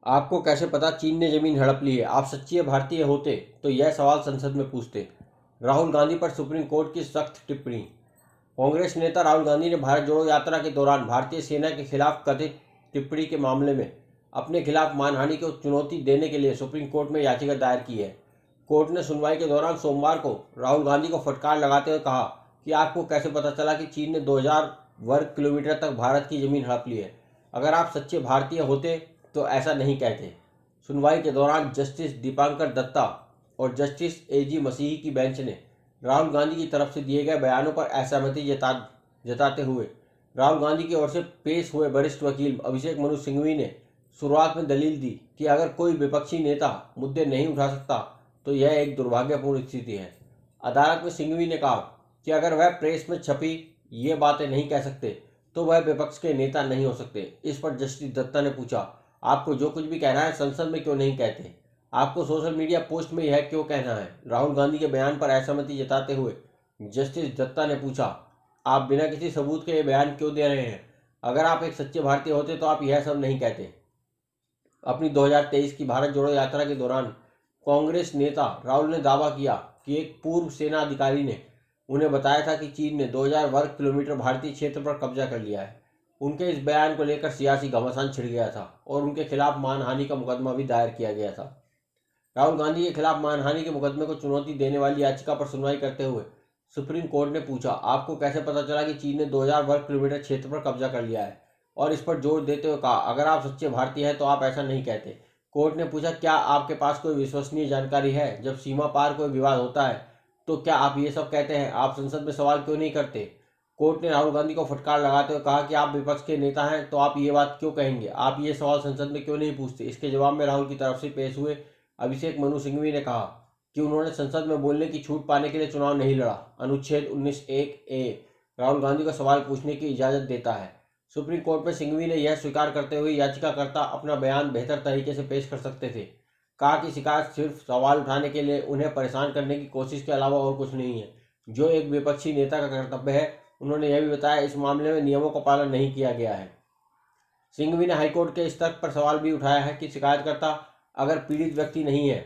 आपको कैसे पता चीन ने जमीन हड़प ली है? आप सच्चे भारतीय होते तो यह सवाल संसद में पूछते। राहुल गांधी पर सुप्रीम कोर्ट की सख्त टिप्पणी। कांग्रेस नेता राहुल गांधी ने भारत जोड़ो यात्रा के दौरान भारतीय सेना के खिलाफ कथित टिप्पणी के मामले में अपने खिलाफ मानहानि को चुनौती देने के लिए सुप्रीम कोर्ट में याचिका दायर की है। कोर्ट ने सुनवाई के दौरान सोमवार को राहुल गांधी को फटकार लगाते हुए कहा कि आपको कैसे पता चला कि चीन ने 2000 वर्ग किलोमीटर तक भारत की जमीन हड़प ली है? अगर आप सच्चे भारतीय होते तो ऐसा नहीं कहते। सुनवाई के दौरान जस्टिस दीपांकर दत्ता और जस्टिस एजी मसीही की बेंच ने राहुल गांधी की तरफ से दिए गए बयानों पर असहमति जताते हुए राहुल गांधी की ओर से पेश हुए वरिष्ठ वकील अभिषेक मनु सिंघवी ने शुरुआत में दलील दी कि अगर कोई विपक्षी नेता मुद्दे नहीं उठा सकता तो यह एक दुर्भाग्यपूर्ण स्थिति है। अदालत में सिंघवी ने कहा कि अगर वह प्रेस में छपी ये बातें नहीं कह सकते तो वह विपक्ष के नेता नहीं हो सकते। इस पर जस्टिस दत्ता ने पूछा, आपको जो कुछ भी कहना है संसद में क्यों नहीं कहते? आपको सोशल मीडिया पोस्ट में यह क्यों कहना है? राहुल गांधी के बयान पर असहमति जताते हुए जस्टिस दत्ता ने पूछा, आप बिना किसी सबूत के ये बयान क्यों दे रहे हैं? अगर आप एक सच्चे भारतीय होते तो आप यह सब नहीं कहते। अपनी 2023 की भारत जोड़ो यात्रा के दौरान कांग्रेस नेता राहुल ने दावा किया कि एक पूर्व सेना अधिकारी ने उन्हें बताया था कि चीन ने 2000 वर्ग किलोमीटर भारतीय क्षेत्र पर कब्जा कर लिया है। उनके इस बयान को लेकर सियासी घमासान छिड़ गया था और उनके खिलाफ मानहानि का मुकदमा भी दायर किया गया था। राहुल गांधी के खिलाफ मानहानि के मुकदमे को चुनौती देने वाली याचिका पर सुनवाई करते हुए सुप्रीम कोर्ट ने पूछा, आपको कैसे पता चला कि चीन ने 2000 वर्ग किलोमीटर क्षेत्र पर कब्जा कर लिया है? और इस पर जोर देते हुए कहा, अगर आप सच्चे भारतीय हैं तो आप ऐसा नहीं कहते। कोर्ट ने पूछा, क्या आपके पास कोई विश्वसनीय जानकारी है? जब सीमा पार कोई विवाद होता है तो क्या आप ये सब कहते हैं? आप संसद में सवाल क्यों नहीं करते? कोर्ट ने राहुल गांधी को फटकार लगाते हुए कहा कि आप विपक्ष के नेता हैं तो आप ये बात क्यों कहेंगे? आप ये सवाल संसद में क्यों नहीं पूछते? इसके जवाब में राहुल की तरफ से पेश हुए अभिषेक मनु सिंघवी ने कहा कि उन्होंने संसद में बोलने की छूट पाने के लिए चुनाव नहीं लड़ा। अनुच्छेद 19(1)(a) राहुल गांधी को सवाल पूछने की इजाजत देता है। सुप्रीम कोर्ट में सिंघवी ने यह स्वीकार करते हुए याचिकाकर्ता अपना बयान बेहतर तरीके से पेश कर सकते थे। कहा कि शिकायत सिर्फ सवाल उठाने के लिए उन्हें परेशान करने की कोशिश के अलावा और कुछ नहीं है, जो एक विपक्षी नेता का कर्तव्य है। उन्होंने यह भी बताया, इस मामले में नियमों का पालन नहीं किया गया है। सिंघवी ने हाईकोर्ट के स्तर पर सवाल भी उठाया है कि शिकायतकर्ता अगर पीड़ित व्यक्ति नहीं है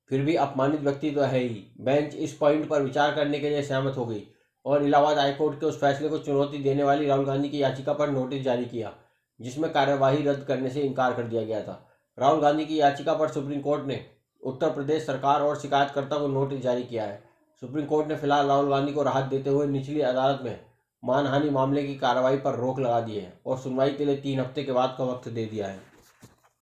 फिर भी अपमानित व्यक्ति तो है ही। बेंच इस पॉइंट पर विचार करने के लिए सहमत हो गई और इलाहाबाद हाईकोर्ट के उस फैसले को चुनौती देने वाली राहुल गांधी की याचिका पर नोटिस जारी किया, जिसमें कार्यवाही रद्द करने से इनकार कर दिया गया था। राहुल गांधी की याचिका पर सुप्रीम कोर्ट ने उत्तर प्रदेश सरकार और शिकायतकर्ता को नोटिस जारी किया है। सुप्रीम कोर्ट ने फिलहाल राहुल गांधी को राहत देते हुए निचली अदालत में मानहानि मामले की कार्रवाई पर रोक लगा दी है और सुनवाई के लिए 3 हफ्ते के बाद का वक्त दे दिया है।